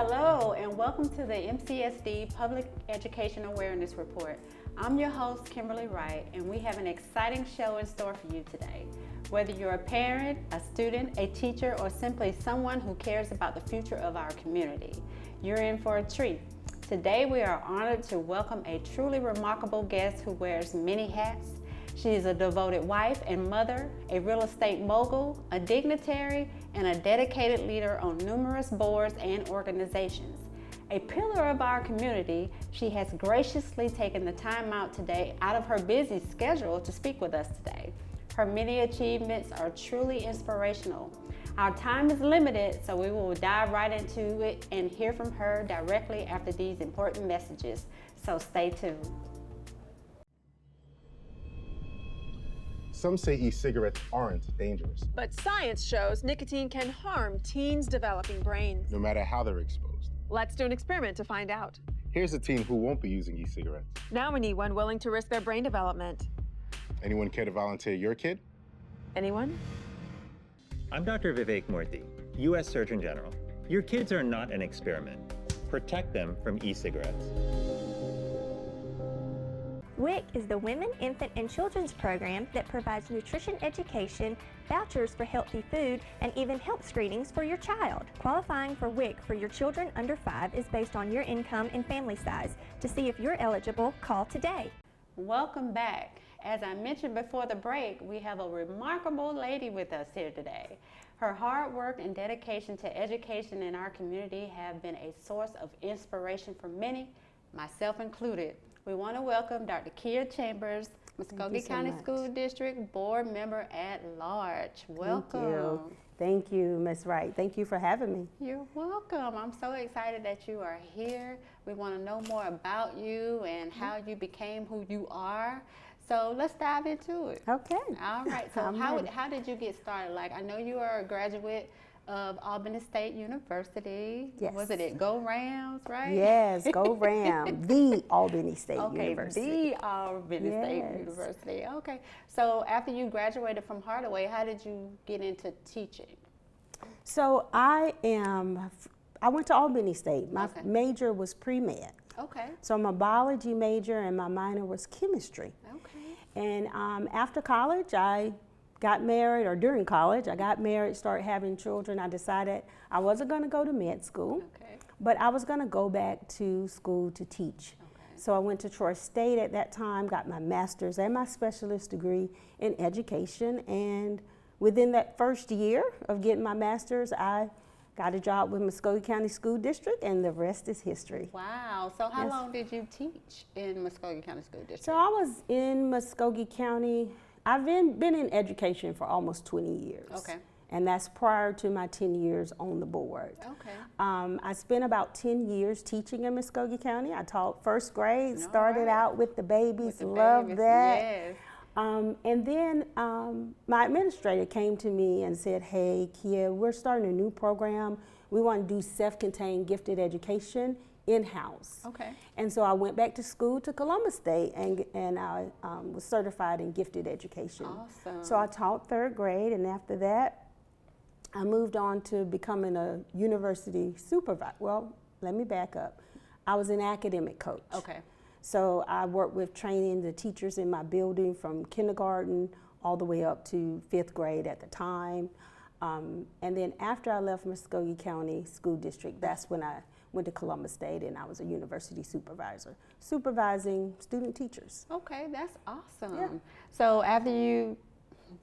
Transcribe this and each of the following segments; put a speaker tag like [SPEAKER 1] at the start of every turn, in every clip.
[SPEAKER 1] Hello and welcome to the MCSD Public Education Awareness Report. I'm your host, Kimberly Wright, and we have an exciting show in store for you today. Whether you're a parent, a student, a teacher, or simply someone who cares about the future of our community, you're in for a treat. Today we are honored to welcome a truly remarkable guest who wears many hats. She is a devoted wife and mother, a real estate mogul, a dignitary, and a dedicated leader on numerous boards and organizations. A pillar of our community, she has graciously taken the time out today out of her busy schedule to speak with us today. Her many achievements are truly inspirational. Our time is limited, so we will dive right into it and hear from her directly after these important messages. So stay tuned.
[SPEAKER 2] Some say e-cigarettes aren't dangerous,
[SPEAKER 3] But science shows nicotine can harm teens' developing brains.
[SPEAKER 2] no matter how they're exposed.
[SPEAKER 3] Let's do an experiment to find out.
[SPEAKER 2] Here's a teen who won't be using e-cigarettes.
[SPEAKER 3] Now we need one willing to risk their brain development.
[SPEAKER 2] Anyone care to volunteer your kid?
[SPEAKER 3] Anyone?
[SPEAKER 4] I'm Dr. Vivek Murthy, U.S. Surgeon General. Your kids are not an experiment. Protect them from e-cigarettes.
[SPEAKER 5] WIC is the Women, Infant, and Children's program that provides nutrition education, vouchers for healthy food, and even health screenings for your child. Qualifying for WIC for your children under 5 is based on your income and family size. To see if you're eligible, call today.
[SPEAKER 1] Welcome back. As I mentioned before the break, we have a remarkable lady with us here today. Her hard work and dedication to education in our community have been a source of inspiration for many, myself included. We want to welcome Dr. PEAR Chambers, Muskogee County School District Board Member at Large. Welcome.
[SPEAKER 6] Thank you, Ms. Wright. Thank you for having me.
[SPEAKER 1] You're welcome. I'm so excited that you are here. We want to know more about you and how you became who you are. So let's dive into it.
[SPEAKER 6] Okay.
[SPEAKER 1] All right. So
[SPEAKER 6] I'm
[SPEAKER 1] how
[SPEAKER 6] ready.
[SPEAKER 1] did you get started? Like, I know you are a graduate of Albany State University.
[SPEAKER 6] Yes.
[SPEAKER 1] Was it at Go Rams, right?
[SPEAKER 6] Yes, go Ram, the Albany State
[SPEAKER 1] Okay,
[SPEAKER 6] University.
[SPEAKER 1] the Albany State
[SPEAKER 6] Yes.
[SPEAKER 1] University. Okay. So after you graduated from Hardaway, how did you get into teaching?
[SPEAKER 6] So I went to Albany State. My
[SPEAKER 1] Okay.
[SPEAKER 6] major was pre-med.
[SPEAKER 1] Okay.
[SPEAKER 6] So I'm a biology major and my minor was chemistry.
[SPEAKER 1] Okay.
[SPEAKER 6] And after college, I got married, or during college, I got married, started having children. I decided I wasn't going to go to med school,
[SPEAKER 1] Okay.
[SPEAKER 6] but I was going to go back to school to teach.
[SPEAKER 1] Okay.
[SPEAKER 6] So I went to Troy State at that time, got my master's and my specialist degree in education. And within that first year of getting my master's, I got a job with Muskogee County School District, and the rest is history.
[SPEAKER 1] Wow. So how
[SPEAKER 6] Yes.
[SPEAKER 1] long did you teach in Muskogee County School District?
[SPEAKER 6] So I was in Muskogee County. I've been in education for almost 20 years.
[SPEAKER 1] Okay.
[SPEAKER 6] And that's prior to my 10 years on the board.
[SPEAKER 1] Okay.
[SPEAKER 6] I spent about 10 years teaching in Muskogee County. I taught first grade,
[SPEAKER 1] All
[SPEAKER 6] started
[SPEAKER 1] right.
[SPEAKER 6] out with the babies,
[SPEAKER 1] With the
[SPEAKER 6] loved
[SPEAKER 1] babies,
[SPEAKER 6] that.
[SPEAKER 1] Yes.
[SPEAKER 6] And then my administrator came to me and said, "Hey, Kia, we're starting a new program. We want to do self-contained gifted education in-house."
[SPEAKER 1] Okay.
[SPEAKER 6] And so I went back to school to Columbus State, and I was certified in gifted education.
[SPEAKER 1] Awesome.
[SPEAKER 6] So I taught third grade, and after that, I moved on to becoming a university supervisor. Well, let me back up. I was an academic coach.
[SPEAKER 1] Okay.
[SPEAKER 6] So I worked with training the teachers in my building from kindergarten all the way up to 5th grade at the time. And then after I left Muskogee County School District, that's when I went to Columbus State, and I was a university supervisor, supervising student teachers.
[SPEAKER 1] Okay, that's awesome.
[SPEAKER 6] Yeah.
[SPEAKER 1] So after you,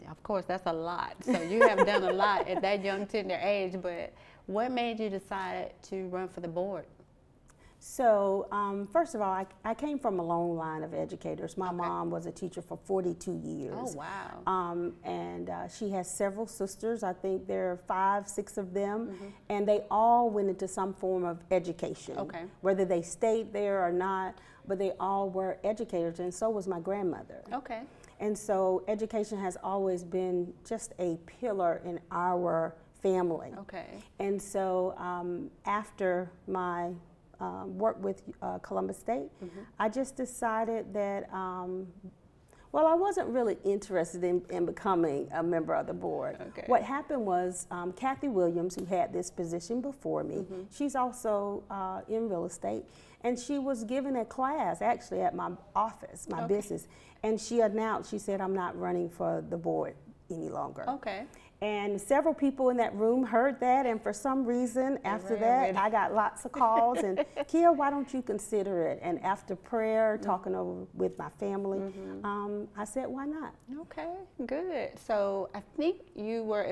[SPEAKER 1] of course, that's a lot. So you have done a lot at that young, tender age, but what made you decide to run for the board?
[SPEAKER 6] So first of all, I came from a long line of educators. My
[SPEAKER 1] Okay.
[SPEAKER 6] mom was a teacher for 42 years.
[SPEAKER 1] Oh, wow.
[SPEAKER 6] And she has several sisters. I think there are 5, 6 of them,
[SPEAKER 1] Mm-hmm.
[SPEAKER 6] and they all went into some form of education.
[SPEAKER 1] Okay.
[SPEAKER 6] Whether they stayed there or not, but they all were educators, and so was my grandmother.
[SPEAKER 1] Okay.
[SPEAKER 6] And so education has always been just a pillar in our family.
[SPEAKER 1] Okay.
[SPEAKER 6] And so after my work with Columbus State, I just decided that, Well, I wasn't really interested in becoming a member of the board.
[SPEAKER 1] Okay.
[SPEAKER 6] What happened was Kathy Williams, who had this position before me, she's also in real estate, and she was given a class actually at my office, my business, and she announced, she said, I'm not running for the board any longer.
[SPEAKER 1] Okay.
[SPEAKER 6] And several people in that room heard that, and for some reason after that I got lots of calls and Kia, why don't you consider it? And after prayer, talking over with my family, I said, why not?
[SPEAKER 1] Okay, good. So I think you were,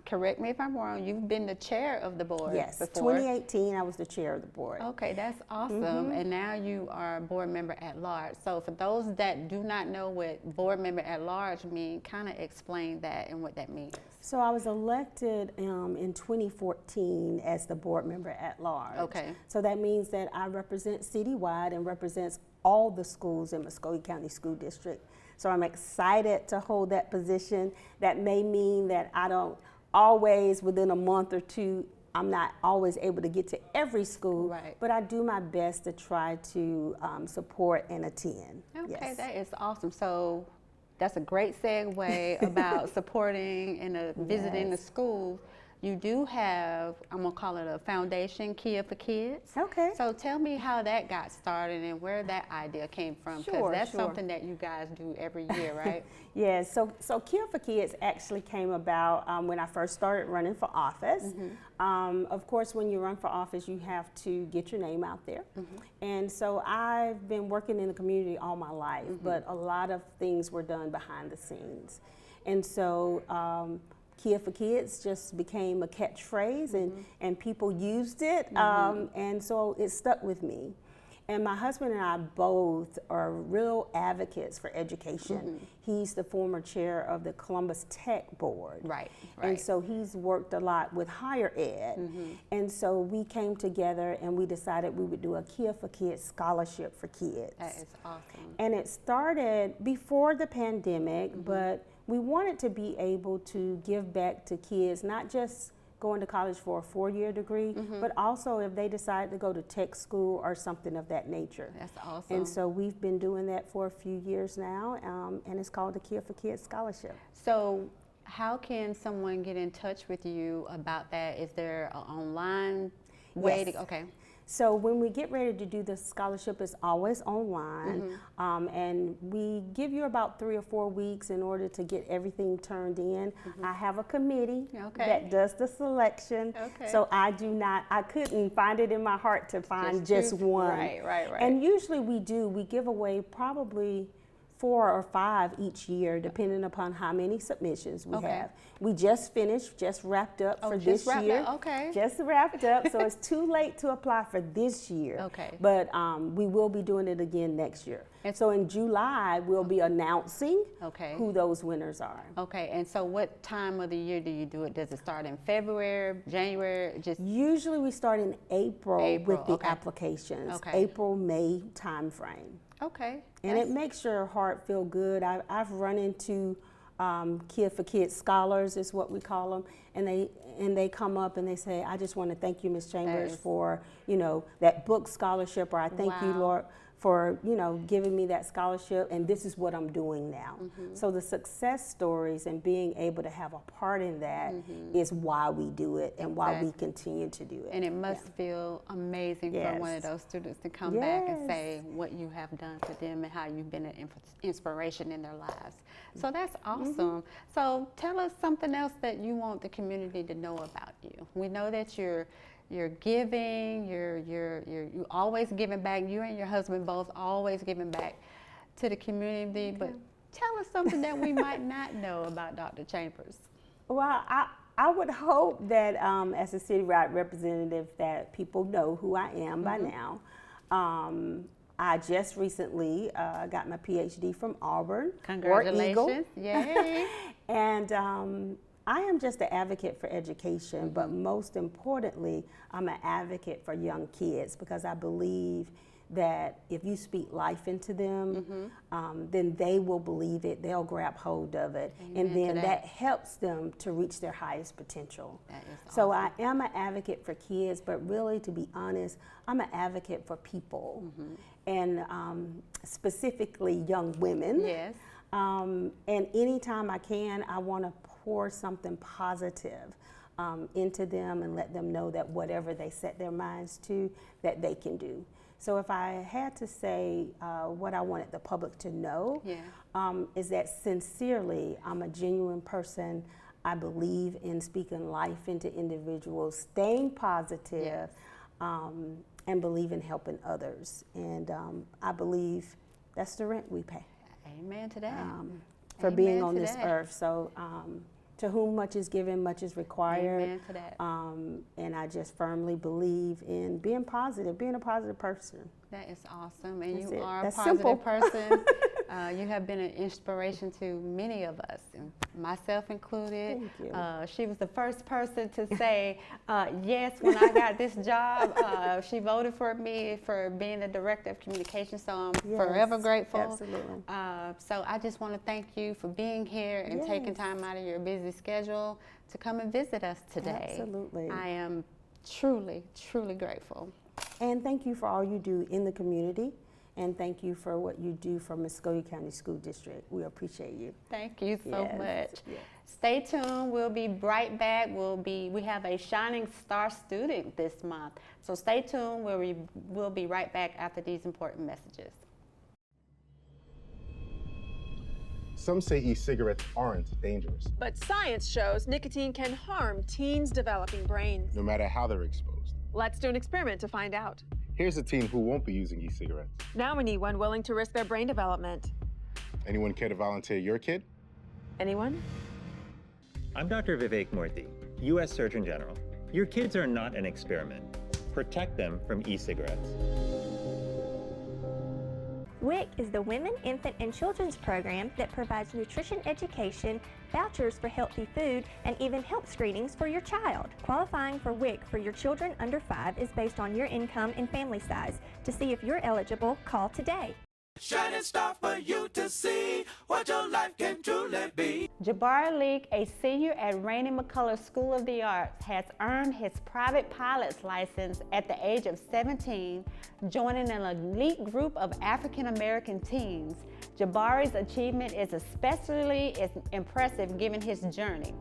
[SPEAKER 1] correct me if I'm wrong, you've been the chair of the board
[SPEAKER 6] Yes,
[SPEAKER 1] before.
[SPEAKER 6] 2018 I was the chair of the board.
[SPEAKER 1] Okay, that's awesome. And now you are a board member at large. So for those that do not know what board member at large means, kind of explain that and what that means.
[SPEAKER 6] So I was elected in 2014 as the board member at large.
[SPEAKER 1] Okay.
[SPEAKER 6] So that means that I represent citywide and represents all the schools in Muskogee County School District. So I'm excited to hold that position. That may mean that I don't always, within a month or two, I'm not always able to get to every school,
[SPEAKER 1] Right.
[SPEAKER 6] but I do my best to try to support and attend.
[SPEAKER 1] Okay,
[SPEAKER 6] Yes.
[SPEAKER 1] that is awesome. So that's a great segue about supporting and visiting the schools. You do have, I'm gonna call it a foundation, Kia for Kids.
[SPEAKER 6] Okay.
[SPEAKER 1] So tell me how that got started and where that idea came from, because
[SPEAKER 6] Sure,
[SPEAKER 1] that's
[SPEAKER 6] sure.
[SPEAKER 1] something that you guys do every year, right?
[SPEAKER 6] Yes, so Kia for Kids actually came about when I first started running for office. Of course, when you run for office, you have to get your name out there. And so I've been working in the community all my life, but a lot of things were done behind the scenes. And so Kia for Kids just became a catchphrase, and people used it, and so it stuck with me. And my husband and I both are real advocates for education. He's the former chair of the Columbus Tech Board.
[SPEAKER 1] Right.
[SPEAKER 6] And so he's worked a lot with higher ed. And so we came together and we decided we would do a Kia for Kids scholarship for kids.
[SPEAKER 1] That is awesome.
[SPEAKER 6] And it started before the pandemic, but we wanted to be able to give back to kids, not just going to college for a 4-year degree, but also if they decide to go to tech school or something of that nature.
[SPEAKER 1] That's awesome.
[SPEAKER 6] And so we've been doing that for a few years now, and it's called the Kia for Kids Scholarship.
[SPEAKER 1] So how can someone get in touch with you about that? Is there an online way
[SPEAKER 6] Yes.
[SPEAKER 1] to, okay.
[SPEAKER 6] So when we get ready to do the scholarship, it's always online, and we give you about 3 or 4 weeks in order to get everything turned in. I have a committee that does the selection, so I couldn't find it in my heart to find just one.
[SPEAKER 1] Right.
[SPEAKER 6] And usually we give away probably 4 or 5 each year, depending upon how many submissions we have. We just wrapped up for this year. Just wrapped up, so it's too late to apply for this year. But we will be doing it again next year. And so in July, we'll be announcing who those winners are.
[SPEAKER 1] Okay, and so what time of the year do you do it? Does it start in February, January? Usually
[SPEAKER 6] we start in April with the applications, April, May time frame.
[SPEAKER 1] Okay.
[SPEAKER 6] And it makes your heart feel good. I've run into Kia for Kids scholars is what we call them, and they come up and they say, I just want to thank you, Ms. Chambers, for that book scholarship, or I thank you, Lord, for giving me that scholarship, and this is what I'm doing now. So the success stories and being able to have a part in that is why we do it and why we continue to do it.
[SPEAKER 1] And it must feel amazing for one of those students to come back and say what you have done for them and how you've been an inspiration in their lives. So that's awesome. So tell us something else that you want the community to know about you. We know that you're giving, you're always giving back. You and your husband both always giving back to the community. But tell us something that we might not know about Dr. Chambers.
[SPEAKER 6] Well, I would hope that as a citywide representative that people know who I am by now. I just recently got my PhD from Auburn.
[SPEAKER 1] Congratulations. Yay.
[SPEAKER 6] And I am just an advocate for education, but most importantly, I'm an advocate for young kids, because I believe that if you speak life into them, then they will believe it, they'll grab hold of it, and then that helps them to reach their highest potential. So I am an advocate for kids, but really, to be honest, I'm an advocate for people, and specifically young women. And anytime I can, I want to pour something positive into them and let them know that whatever they set their minds to, that they can do. So if I had to say what I wanted the public to know, is that sincerely, I'm a genuine person. I believe in speaking life into individuals, staying positive, and believe in helping others. And I believe that's the rent we pay.
[SPEAKER 1] Amen to that.
[SPEAKER 6] For
[SPEAKER 1] Amen
[SPEAKER 6] being on
[SPEAKER 1] to
[SPEAKER 6] this
[SPEAKER 1] that.
[SPEAKER 6] earth. So to whom much is given, much is required.
[SPEAKER 1] Amen to that.
[SPEAKER 6] And I just firmly believe in being positive, being a positive person.
[SPEAKER 1] That is awesome, and
[SPEAKER 6] That's
[SPEAKER 1] you
[SPEAKER 6] it.
[SPEAKER 1] are a
[SPEAKER 6] That's
[SPEAKER 1] positive
[SPEAKER 6] simple.
[SPEAKER 1] person. You have been an inspiration to many of us, and myself included.
[SPEAKER 6] Thank you.
[SPEAKER 1] She was the first person to say yes when I got this job. She voted for me for being the director of communications, so I'm forever grateful.
[SPEAKER 6] Absolutely.
[SPEAKER 1] So I just want to thank you for being here and taking time out of your busy schedule to come and visit us today.
[SPEAKER 6] Absolutely.
[SPEAKER 1] I am truly, truly grateful.
[SPEAKER 6] And thank you for all you do in the community. And thank you for what you do for Muskogee County School District. We appreciate you.
[SPEAKER 1] Thank you so much.
[SPEAKER 6] Yes.
[SPEAKER 1] Stay tuned. We'll be right back. We have a Shining Star student this month. So stay tuned. We'll be right back after these important messages.
[SPEAKER 2] Some say e-cigarettes aren't dangerous,
[SPEAKER 3] But science shows nicotine can harm teens' developing brains.
[SPEAKER 2] no matter how they're exposed.
[SPEAKER 3] Let's do an experiment to find out.
[SPEAKER 2] Here's a teen who won't be using e-cigarettes.
[SPEAKER 3] Now we need one willing to risk their brain development.
[SPEAKER 2] Anyone care to volunteer your kid?
[SPEAKER 3] Anyone?
[SPEAKER 4] I'm Dr. Vivek Murthy, U.S. Surgeon General. Your kids are not an experiment. Protect them from e-cigarettes.
[SPEAKER 5] WIC is the Women, Infant, and Children's program that provides nutrition education, vouchers for healthy food, and even health screenings for your child. Qualifying for WIC for your children under 5 is based on your income and family size. To see if you're eligible, call today.
[SPEAKER 7] Shining star for you to see what your life can truly be.
[SPEAKER 1] Jabari Leak, a senior at Rainey McCullough School of the Arts, has earned his private pilot's license at the age of 17, joining an elite group of African American teens. Jabari's achievement is especially impressive given his journey.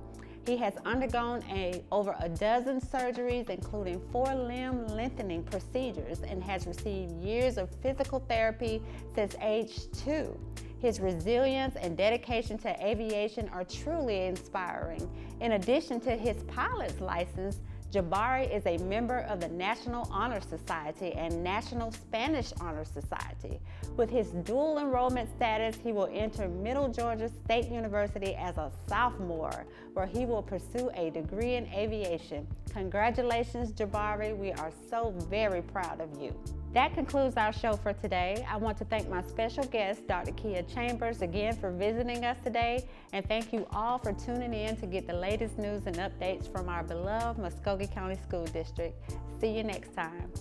[SPEAKER 1] He has undergone over a dozen surgeries, including 4 limb lengthening procedures, and has received years of physical therapy since age 2. His resilience and dedication to aviation are truly inspiring. In addition to his pilot's license, Jabari is a member of the National Honor Society and National Spanish Honor Society. With his dual enrollment status, he will enter Middle Georgia State University as a sophomore, where he will pursue a degree in aviation. Congratulations, Jabari. We are so very proud of you. That concludes our show for today. I want to thank my special guest, Dr. Kia Chambers, again for visiting us today, and thank you all for tuning in to get the latest news and updates from our beloved Muskogee County School District. See you next time.